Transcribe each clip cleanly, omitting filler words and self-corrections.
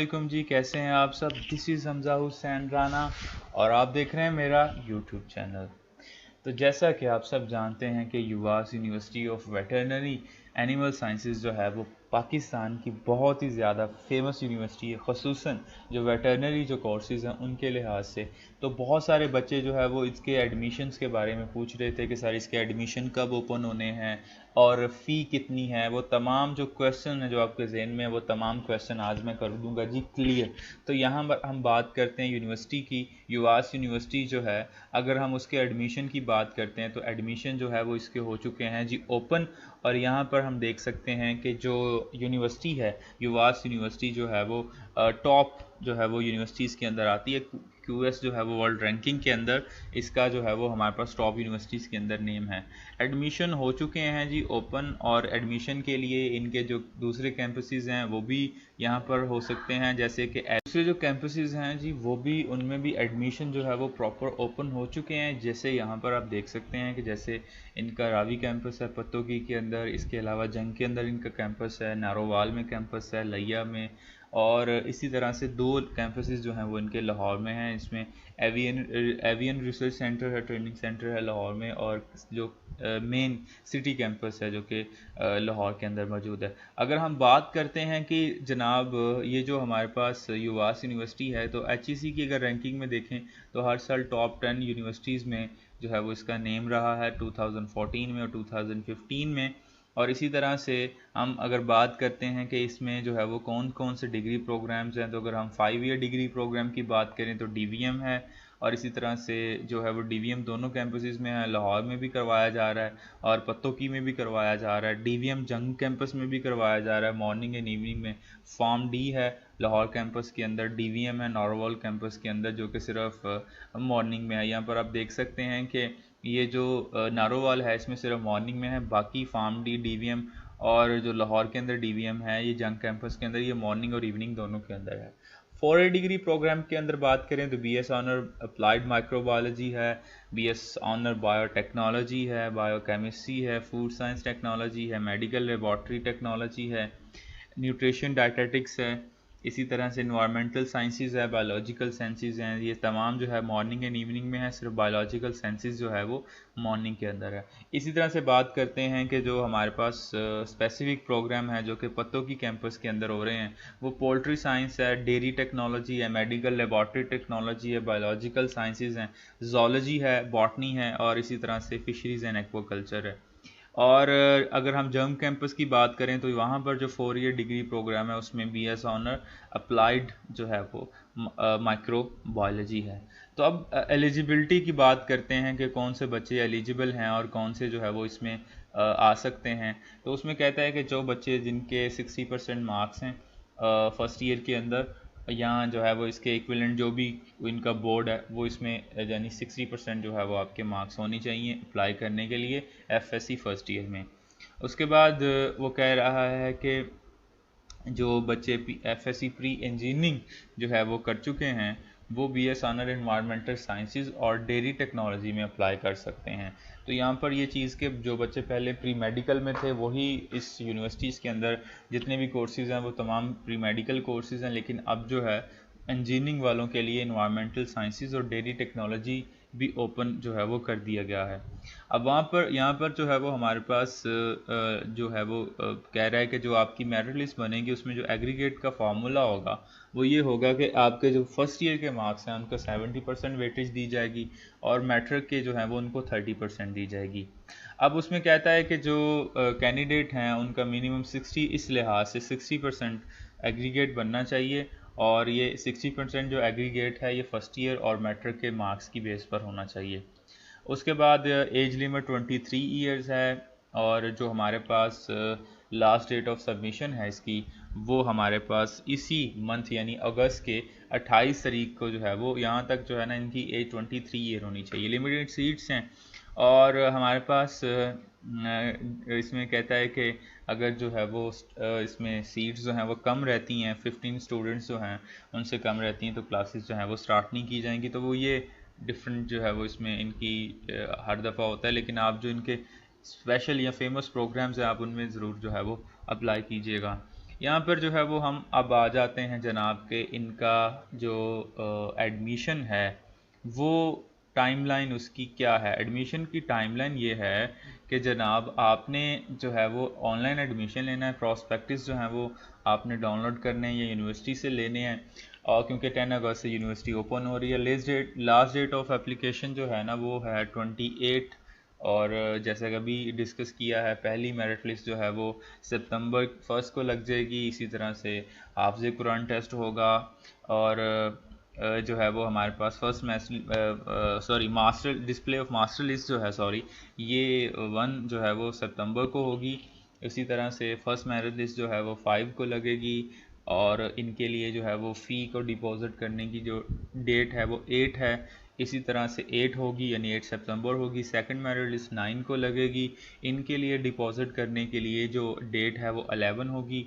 वालेकुम जी, कैसे हैं आप सब। दिस इज़ हमज़ा हुसैन राना और आप देख रहे हैं मेरा यूट्यूब चैनल। तो जैसा कि आप सब जानते हैं कि UVAS university of veterinary animal sciences जो है वो पाकिस्तान की बहुत ही ज़्यादा फेमस यूनिवर्सिटी है, ख़ुसूसन जो वेटरनरी जो कोर्सेज़ हैं उनके लिहाज से। तो बहुत सारे बच्चे जो है वो इसके एडमिशन्स के बारे में पूछ रहे थे कि सर इसके एडमिशन कब ओपन होने हैं और फ़ी कितनी है। वो तमाम जो क्वेश्चन है जो आपके जहन में है वो तमाम क्वेश्चन आज मैं कर दूंगा जी क्लियर। तो यहाँ पर हम बात करते हैं यूनिवर्सिटी की। युवास यूनिवर्सिटी जो है, अगर हम उसके एडमिशन की बात करते हैं तो एडमिशन जो है वो इसके हो चुके हैं जी ओपन। और यहाँ पर हम देख सकते हैं कि जो यूनिवर्सिटी है, युवास यूनिवर्सिटी जो है वो टॉप जो है वो यूनिवर्सिटीज़ के अंदर आती है। क्यूएस जो है वो वर्ल्ड रैंकिंग के अंदर इसका जो है वो हमारे पास टॉप यूनिवर्सिटीज़ के अंदर नेम है। एडमिशन हो चुके हैं जी ओपन, और एडमिशन के लिए इनके जो दूसरे कैंपसेस हैं वो भी यहाँ पर हो सकते हैं। जैसे कि दूसरे जो कैंपसेस हैं जी वो भी, उनमें भी एडमिशन जो है वो प्रॉपर ओपन हो चुके हैं। जैसे यहाँ पर आप देख सकते हैं कि जैसे इनका रावी कैंपस है पत्तोकी के अंदर, इसके अलावा जंग के अंदर इनका कैंपस है, नारोवाल में कैंपस है, लिया में, और इसी तरह से दो कैंपसेस जो हैं वो इनके लाहौर में हैं। इसमें एवियन रिसर्च सेंटर है, ट्रेनिंग सेंटर है लाहौर में, और जो मेन सिटी कैंपस है जो कि लाहौर के अंदर मौजूद है। अगर हम बात करते हैं कि जनाब ये जो हमारे पास युवास यूनिवर्सिटी है, तो एचईसी की अगर रैंकिंग में देखें तो हर साल टॉप 10 यूनिवर्सिटीज़ में जो है वो इसका नेम रहा है 2014 में और 2015 में। और इसी तरह से हम अगर बात करते हैं कि इसमें जो है वो कौन कौन से डिग्री प्रोग्राम्स हैं, तो अगर हम 5 ईयर डिग्री प्रोग्राम की बात करें तो डीवीएम है, और इसी तरह से जो है वो डीवीएम दोनों कैंपसेस में है। लाहौर में भी करवाया जा रहा है और पत्तोकी में भी करवाया जा रहा है। डीवीएम जंग कैंपस में भी करवाया जा रहा है मॉर्निंग एंड इवनिंग में। फॉर्म डी है लाहौर कैंपस के अंदर, डीवीएम है नारोवाल कैंपस के अंदर जो कि सिर्फ मॉर्निंग में है। यहाँ पर आप देख सकते हैं कि ये जो नारोवाल है इसमें सिर्फ मॉर्निंग में है, बाकी फार्म डी डीवीएम और जो लाहौर के अंदर डीवीएम है ये जंग कैंपस के अंदर ये मॉर्निंग और इवनिंग दोनों के अंदर है। 4 डिग्री प्रोग्राम के अंदर बात करें तो बीएस ऑनर अप्लाइड माइक्रोबायोलॉजी है, बीएस ऑनर बायोटेक्नोलॉजी है, बायोकेमिस्ट्री है, फूड साइंस टेक्नोलॉजी है, मेडिकल लेबॉर्ट्री टेक्नोलॉजी है, न्यूट्रिशन डाइटेटिक्स है, इसी तरह से इन्वायरमेंटल साइंसेज है, बायोलॉजिकल साइंसेज हैं। ये तमाम जो है मॉर्निंग एंड इवनिंग में है, सिर्फ बायोलॉजिकल साइंसेज जो है वो मॉर्निंग के अंदर है। इसी तरह से बात करते हैं कि जो हमारे पास स्पेसिफिक प्रोग्राम है जो कि पत्तोकी कैंपस के अंदर हो रहे हैं, वो पोल्ट्री साइंस है, डेयरी टेक्नोलॉजी है, मेडिकल लेबॉर्ट्री टेक्नोलॉजी है, बायोलॉजिकल साइंसेज हैं, जोलॉजी है, बॉटनी है, और इसी तरह से फिशरीज एंड एक्वाकल्चर है। और अगर हम जंग कैंपस की बात करें तो वहाँ पर जो 4 ईयर डिग्री प्रोग्राम है उसमें बीएस ऑनर अप्लाइड जो है वो माइक्रो बायोलॉजी है। तो अब एलिजिबिलिटी की बात करते हैं कि कौन से बच्चे एलिजिबल हैं और कौन से जो है वो इसमें आ सकते हैं। तो उसमें कहता है कि जो बच्चे जिनके 60% मार्क्स हैं फर्स्ट ईयर के अंदर, यहाँ जो है वो इसके इक्विवेलेंट जो भी इनका बोर्ड है वो इसमें यानी 60% जो है वो आपके मार्क्स होनी चाहिए अप्लाई करने के लिए एफएससी फर्स्ट ईयर में। उसके बाद वो कह रहा है कि जो बच्चे एफएससी प्री इंजीनियरिंग जो है वो कर चुके हैं वो बीएस ऑनर एनवायरमेंटल साइंसेज और डेयरी टेक्नोलॉजी में अप्लाई कर सकते हैं। तो यहाँ पर ये चीज़ के जो बच्चे पहले प्री मेडिकल में थे वही इस यूनिवर्सिटीज़ के अंदर जितने भी कोर्सेज़ हैं वो तमाम प्री मेडिकल कोर्सेज़ हैं, लेकिन अब जो है इंजीनियरिंग वालों के लिए इन्वायरमेंटल साइंसेज और डेयरी टेक्नोलॉजी भी ओपन जो है वो कर दिया गया है। अब वहाँ पर यहाँ पर जो है वो हमारे पास जो है वो कह रहा है कि जो आपकी मेरिट लिस्ट बनेगी उसमें जो एग्रीगेट का फार्मूला होगा वो ये होगा कि आपके जो फर्स्ट ईयर के मार्क्स हैं उनको 70% वेटेज दी जाएगी और मैट्रिक के जो हैं वो उनको 30% दी जाएगी। अब उसमें कहता है कि जो कैंडिडेट हैं उनका मिनिमम 60 इस लिहाज से 60% एग्रीगेट बनना चाहिए, और ये 60% जो एग्रीगेट है ये फर्स्ट ईयर और मैट्रिक के मार्क्स की बेस पर होना चाहिए। उसके बाद एज लिमिट 23 ईयर्स है, और जो हमारे पास लास्ट डेट ऑफ सबमिशन है इसकी वो हमारे पास इसी मंथ यानी अगस्त के 28 तारीख को जो है वो यहाँ तक जो है ना इनकी एज 23 ईयर होनी चाहिए। लिमिटेड सीट्स हैं, और हमारे पास इसमें कहता है कि अगर जो है वो इसमें सीट्स जो हैं वो कम रहती हैं, 15 स्टूडेंट्स जो हैं उनसे कम रहती हैं, तो क्लासेस जो हैं वो स्टार्ट नहीं की जाएंगी। तो वो ये डिफरेंट जो है वो इसमें इनकी हर दफ़ा होता है, लेकिन आप जो इनके स्पेशल या फेमस प्रोग्राम्स हैं आप उनमें ज़रूर जो है वो अप्लाई कीजिएगा। यहाँ पर जो है वो हम अब आ जाते हैं जनाब के इनका जो एडमिशन है वो टाइमलाइन उसकी क्या है। एडमिशन की टाइमलाइन ये है कि जनाब आपने जो है वो ऑनलाइन एडमिशन लेना है, प्रॉस्पेक्टस जो है वो आपने डाउनलोड करने हैं या यूनिवर्सिटी से लेने हैं। और क्योंकि 10 अगस्त से यूनिवर्सिटी ओपन हो रही है, लास्ट डेट ऑफ एप्लीकेशन जो है ना वो है 28। और जैसे कि अभी डिस्कस किया है, पहली मेरिट लिस्ट जो है वो सितंबर 1 को लग जाएगी। इसी तरह से हाफ़िज़ कुरान टेस्ट होगा और जो है वो हमारे पास master display of master list जो है ये 1 जो है वो सितंबर को होगी। इसी तरह से फर्स्ट मेरिट लिस्ट जो है वो 5 को लगेगी और इनके लिए जो है वो फ़ी को डिपॉजिट करने की जो डेट है वो 8 है। इसी तरह से 8 होगी यानी 8 सितंबर होगी। सेकंड मेरिट लिस्ट 9 को लगेगी। इनके लिए डिपॉजिट करने के लिए जो डेट है वो 11 होगी।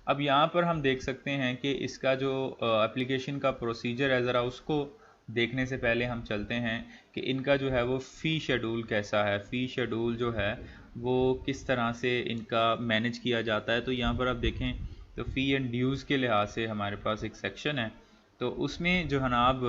अब यहाँ पर हम देख सकते हैं कि इसका जो एप्लीकेशन का प्रोसीजर है, ज़रा उसको देखने से पहले हम चलते हैं कि इनका जो है वो फ़ी शेड्यूल कैसा है। फ़ी शेड्यूल जो है वो किस तरह से इनका मैनेज किया जाता है। तो यहाँ पर आप देखें तो फ़ी एंड ड्यूज़ के लिहाज से हमारे पास एक सेक्शन है। तो उसमें जो जनाब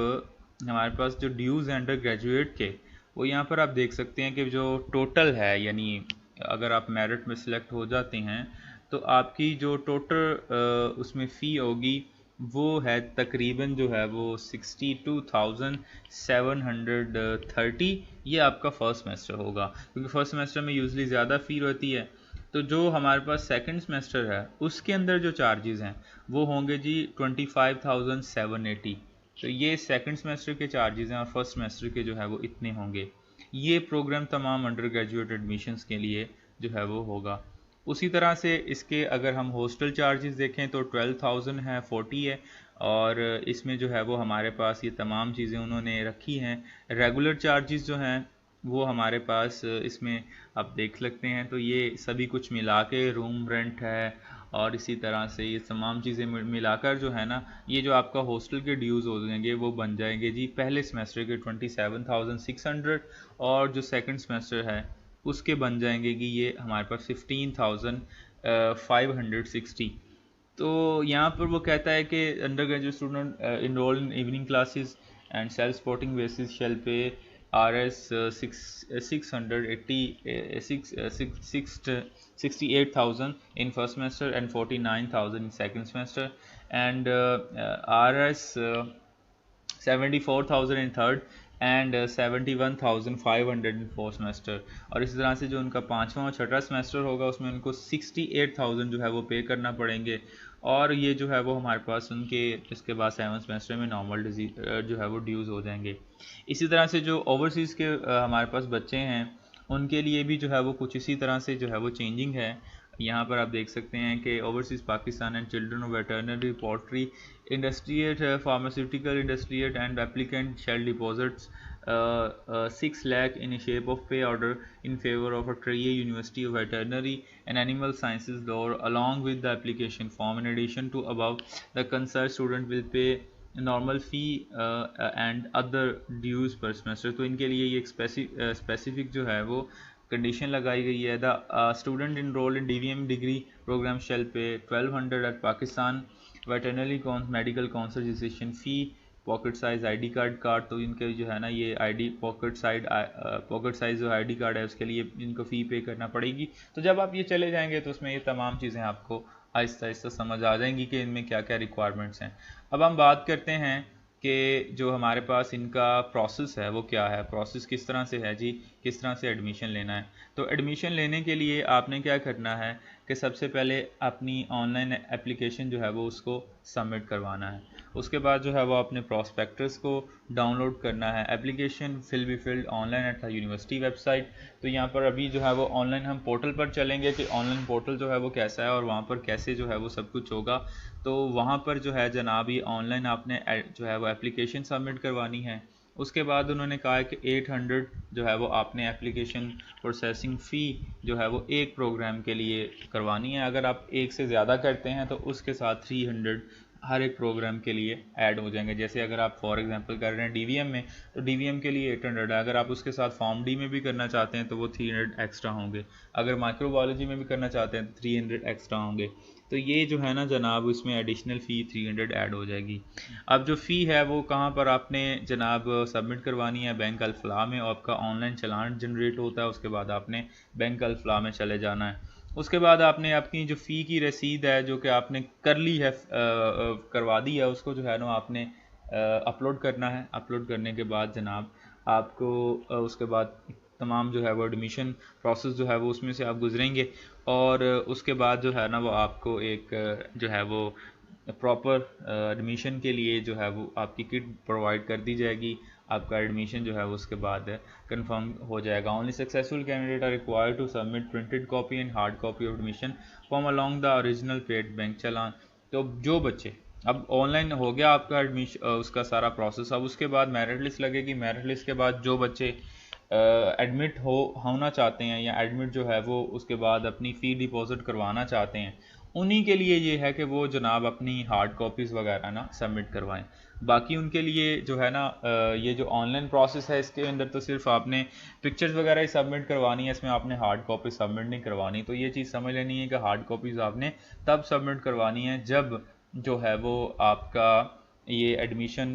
हमारे पास जो ड्यूज़ हैं अंडर ग्रेजुएट के, वो यहाँ पर आप देख सकते हैं कि जो टोटल है, यानी अगर आप मेरिट में सिलेक्ट हो जाते हैं तो आपकी जो टोटल उसमें फ़ी होगी वो है तकरीबन जो है वो 62,730। ये आपका फ़र्स्ट सेमेस्टर होगा, क्योंकि फ़र्स्ट सेमेस्टर में यूजली ज़्यादा फ़ी रहती है। तो जो हमारे पास सेकंड सेमेस्टर है उसके अंदर जो चार्जेस हैं वो होंगे जी 25,780। तो ये सेकंड सेमेस्टर के चार्जेस हैं और फर्स्ट सेमेस्टर के जो है वो इतने होंगे। ये प्रोग्राम तमाम अंडर ग्रेजुएट एडमिशन्स के लिए जो है वो होगा। उसी तरह से इसके अगर हम हॉस्टल चार्जेस देखें तो 12,000 है, 40 है। और इसमें जो है वो हमारे पास ये तमाम चीज़ें उन्होंने रखी हैं। रेगुलर चार्जेस जो हैं वो हमारे पास इसमें आप देख सकते हैं। तो ये सभी कुछ मिला के रूम रेंट है और इसी तरह से ये तमाम चीज़ें मिलाकर जो है ना, ये जो आपका हॉस्टल के ड्यूज़ हो जाएंगे वो बन जाएंगे जी पहले सेमेस्टर के 27,600 और जो सेकंड सेमेस्टर है उसके बन जाएंगे कि ये हमारे पास 15,560। तो यहाँ पर वो कहता है कि under graduate student enrol in evening classes and self supporting basis shall pay RS 68,000 in first semester and 49,000 in second semester and RS 74,000 in third and 71,500 in fourth semester. और इसी तरह से जो उनका पाँचवा और छठा सेमेस्टर होगा उसमें उनको 68,000 जो है वो पे करना पड़ेंगे। और ये जो है वो हमारे पास उनके इसके बाद सेवन सेमेस्टर में नॉर्मल जो है वो ड्यूज़ हो जाएंगे। इसी तरह से जो ओवरसीज़ के हमारे पास बच्चे हैं उनके लिए भी जो है वो कुछ इसी तरह से जो है वो चेंजिंग है। यहाँ पर आप देख सकते हैं कि overseas Pakistan and children of veterinary poultry industrialists pharmaceutical industrialists and applicant shall deposits 6 lakh in a shape of pay order in favor of a Trier University of Veterinary and Animal Sciences law along with the application form. In addition to above, the concerned student will pay normal fee and other dues per semester. तो इनके लिए ये एक specific जो है वो condition लगाई गई है। The student enrolled in DVM degree program shall pay 1200 at Pakistan veterinary medical council registration fee pocket size ID card. तो इनके जो है ना ये ID पॉकेट साइज़ जो ID कार्ड है उसके लिए इनको फ़ी पे करना पड़ेगी। तो जब आप ये चले जाएंगे तो उसमें ये तमाम चीज़ें आपको आहिस्ता आहिस्ता समझ आ जाएंगी कि इनमें क्या क्या रिक्वायरमेंट्स हैं। अब हम बात करते हैं कि जो हमारे पास इनका प्रोसेस है वो क्या है, प्रोसेस किस तरह से है जी, किस तरह से एडमिशन लेना है। तो एडमिशन लेने के लिए आपने क्या करना है कि सबसे पहले अपनी ऑनलाइन एप्लीकेशन जो है वो उसको सबमिट करवाना है। उसके बाद जो है वो अपने प्रॉस्पेक्टस को डाउनलोड करना है। Application fill be filled online at the university website. तो यहाँ पर अभी जो है वो ऑनलाइन हम पोर्टल पर चलेंगे कि ऑनलाइन पोर्टल जो है वो कैसा है और वहाँ पर कैसे जो है वो सब कुछ होगा। तो वहाँ पर जो है जनाब ये ऑनलाइन आपने जो है वो एप्लीकेशन सबमिट करवानी है। उसके बाद उन्होंने कहा है कि 800 जो है वो आपने एप्लीकेशन प्रोसेसिंग फ़ी जो है वो एक प्रोग्राम के लिए करवानी है। अगर आप एक से ज़्यादा करते हैं तो उसके साथ 300 हर एक प्रोग्राम के लिए ऐड हो जाएंगे। जैसे अगर आप फॉर एग्जांपल कर रहे हैं DVM में तो DVM के लिए 800 है। अगर आप उसके साथ फॉर्म डी में भी करना चाहते हैं तो वो 300 एक्स्ट्रा होंगे। अगर माइक्रोबायोलॉजी में भी करना चाहते हैं तो 300 एक्स्ट्रा होंगे। तो ये जो है ना जनाब इसमें एडिशनल फ़ी 300 ऐड हो जाएगी। अब जो फ़ी है वो कहाँ पर आपने जनाब सबमिट करवानी है, बैंक अल-फलाह में, और आपका ऑनलाइन चालान जनरेट होता है, उसके बाद आपने बैंक अल-फलाह में चले जाना है। उसके बाद आपने अपनी जो फ़ी की रसीद है जो कि आपने कर ली है, करवा दी है, उसको जो है ना आपने अपलोड करना है। अपलोड करने के बाद जनाब आपको उसके बाद तमाम जो है वो एडमिशन प्रोसेस जो है वो उसमें से आप गुजरेंगे, और उसके बाद जो है ना वो आपको एक जो है वो प्रॉपर एडमिशन के लिए जो है वो आपकी किट प्रोवाइड कर दी जाएगी। आपका एडमिशन जो है वो उसके बाद कंफर्म हो जाएगा। Only successful candidate are required to submit printed copy and hard copy of admission form along the original paid bank challan. तो जो बच्चे, अब ऑनलाइन हो गया आपका एडमिशन, उसका सारा प्रोसेस, अब उसके बाद मेरिट लिस्ट लगेगी। मेरिट लिस्ट के बाद जो बच्चे एडमिट होना चाहते हैं या एडमिट जो है वो उसके बाद अपनी फ़ी डिपॉजिट करवाना चाहते हैं, उन्हीं के लिए ये है कि वो जनाब अपनी हार्ड कॉपीज़ वगैरह ना सबमिट करवाएं। बाकी उनके लिए जो है ना ये जो ऑनलाइन प्रोसेस है इसके अंदर तो सिर्फ आपने पिक्चर्स वगैरह ही सबमिट करवानी है, इसमें आपने हार्ड कॉपी सबमिट नहीं करवानी। तो ये चीज़ समझ लेनी है कि हार्ड कॉपीज़ आपने तब सबमिट करवानी है जब जो है वो आपका ये एडमिशन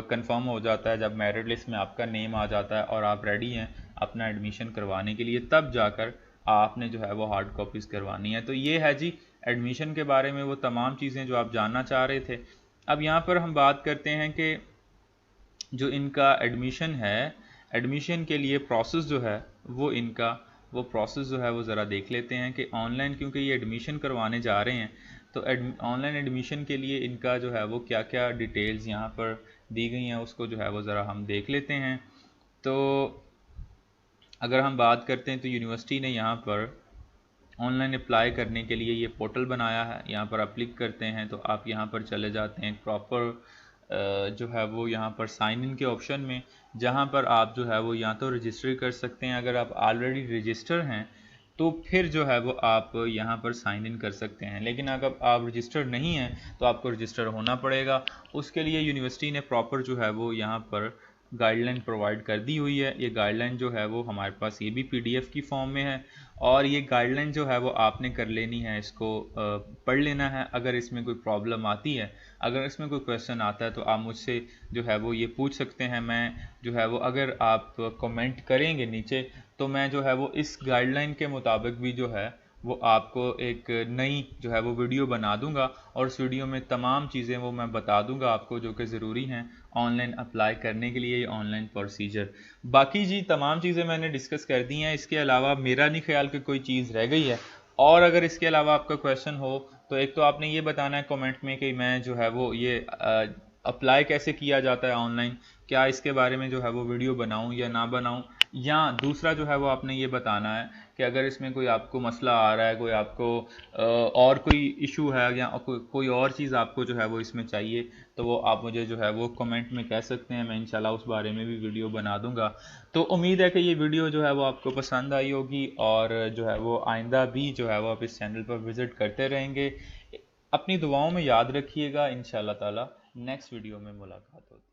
कंफर्म हो जाता है, जब मेरिट लिस्ट में आपका नेम आ जाता है और आप रेडी हैं अपना एडमिशन करवाने के लिए, तब जाकर आपने जो है वो हार्ड कॉपीज़ करवानी है। तो ये है जी एडमिशन के बारे में वो तमाम चीज़ें जो आप जानना चाह रहे थे। अब यहाँ पर हम बात करते हैं कि जो इनका एडमिशन है, एडमिशन के लिए प्रोसेस जो है वो प्रोसेस जो है वो ज़रा देख लेते हैं कि ऑनलाइन, क्योंकि ये एडमिशन करवाने जा रहे हैं तो ऑनलाइन एडमिशन के लिए इनका जो है वो क्या क्या डिटेल्स यहाँ पर दी गई हैं उसको जो है वो ज़रा हम देख लेते हैं। तो अगर हम बात करते हैं तो यूनिवर्सिटी ने यहाँ पर ऑनलाइन अप्लाई करने के लिए ये पोर्टल बनाया है। यहाँ पर आप क्लिक करते हैं तो आप यहाँ पर चले जाते हैं प्रॉपर जो है वो यहाँ पर साइन इन के ऑप्शन में, जहाँ पर आप जो है वो या तो रजिस्टर कर सकते हैं। अगर आप ऑलरेडी रजिस्टर हैं तो फिर जो है वो आप यहाँ पर साइन इन कर सकते हैं, लेकिन अगर आप रजिस्टर नहीं हैं तो आपको रजिस्टर होना पड़ेगा। उसके लिए यूनिवर्सिटी ने प्रॉपर जो है वो यहाँ पर गाइडलाइन प्रोवाइड कर दी हुई है। ये गाइडलाइन जो है वो हमारे पास ये भी पीडीएफ की फॉर्म में है, और ये गाइडलाइन जो है वो आपने कर लेनी है, इसको पढ़ लेना है। अगर इसमें कोई प्रॉब्लम आती है, अगर इसमें कोई क्वेश्चन आता है तो आप मुझसे जो है वो ये पूछ सकते हैं। मैं जो है वो अगर आप कमेंट करेंगे नीचे तो मैं जो है वो इस गाइडलाइन के मुताबिक भी जो है वो आपको एक नई जो है वो वीडियो बना दूंगा, और उस वीडियो में तमाम चीज़ें वो मैं बता दूंगा आपको जो कि ज़रूरी हैं ऑनलाइन अप्लाई करने के लिए, ऑनलाइन प्रोसीजर। बाकी जी तमाम चीज़ें मैंने डिस्कस कर दी हैं, इसके अलावा मेरा नहीं ख्याल कि कोई चीज़ रह गई है। और अगर इसके अलावा आपका क्वेश्चन हो तो एक तो आपने ये बताना है कमेंट में कि मैं जो है वो ये अप्लाई कैसे किया जाता है ऑनलाइन, क्या इसके बारे में जो है वो वीडियो बनाऊं या ना बनाऊं, या दूसरा जो है वो आपने ये बताना है कि अगर इसमें कोई आपको मसला आ रहा है, कोई आपको और कोई इशू है या कोई और चीज़ आपको जो है वो इसमें चाहिए, तो वो आप मुझे जो है वो कमेंट में कह सकते हैं। मैं इंशाल्लाह उस बारे में भी वीडियो बना दूंगा। तो उम्मीद है कि ये वीडियो जो है वो आपको पसंद आई होगी, और जो है वो आइंदा भी जो है वो आप इस चैनल पर विज़िट करते रहेंगे। अपनी दुआओं में याद रखिएगा। इंशाल्लाह ताला नेक्स्ट वीडियो में मुलाकात होगी।